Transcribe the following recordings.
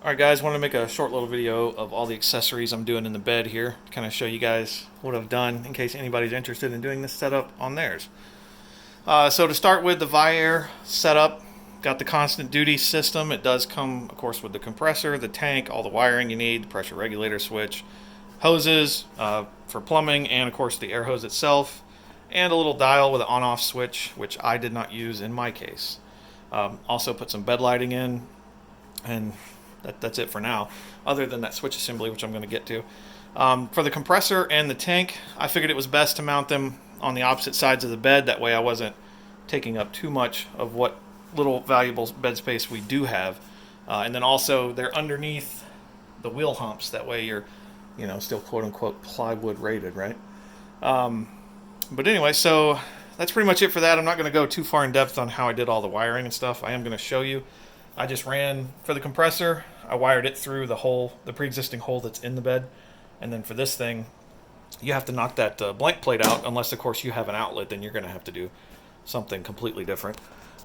Alright guys, wanted to make a short little video of all the accessories I'm doing in the bed here to kind of show you guys what I've done in case anybody's interested in doing this setup on theirs. So to start with, the VIAIR setup, got the constant duty system. It does come, of course, with the compressor, the tank, all the wiring you need, the pressure regulator switch, hoses for plumbing, and of course the air hose itself, and a little dial with an on-off switch, which I did not use in my case. Also put some bed lighting in, and that's it for now, other than that switch assembly, which I'm going to get to. For the compressor and the tank, I figured it was best to mount them on the opposite sides of the bed. That way I wasn't taking up too much of what little valuable bed space we do have. And then also they're underneath the wheel humps. That way you're, still quote-unquote plywood rated, right? But anyway, so that's pretty much it for that. I'm not going to go too far in depth on how I did all the wiring and stuff. I am going to show you. I just ran, for the compressor, I wired it through the hole, the pre-existing hole that's in the bed. And then for this thing, you have to knock that blank plate out, unless of course you have an outlet, then you're going to have to do something completely different.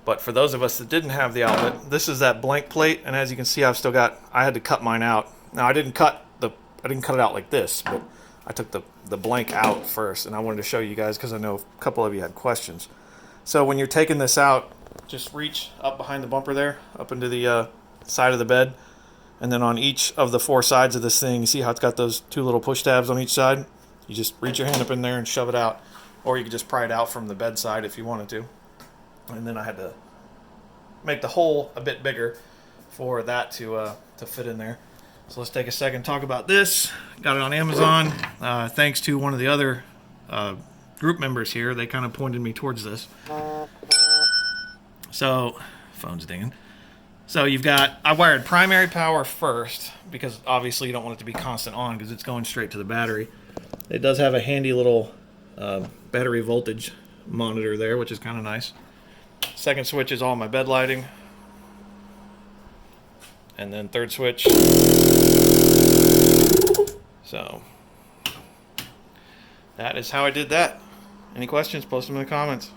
But for those of us that didn't have the outlet, this is that blank plate, and as you can see, I had to cut mine out. Now I didn't cut it out like this, but I took the blank out first, and I wanted to show you guys because I know a couple of you had questions. So when you're taking this out, just reach up behind the bumper there, up into the side of the bed, and then on each of the four sides of this thing, you see how it's got those two little push tabs on each side? You just reach your hand up in there and shove it out, or you could just pry it out from the bed side if you wanted to. And then I had to make the hole a bit bigger for that to fit in there. So let's take a second and talk about this. Got it on Amazon, thanks to one of the other group members here. They kind of pointed me towards this. So, phone's dinging. So I wired primary power first, because obviously you don't want it to be constant on because it's going straight to the battery. It does have a handy little battery voltage monitor there, which is kind of nice. Second switch is all my bed lighting. And then third switch. So, that is how I did that. Any questions? Post them in the comments.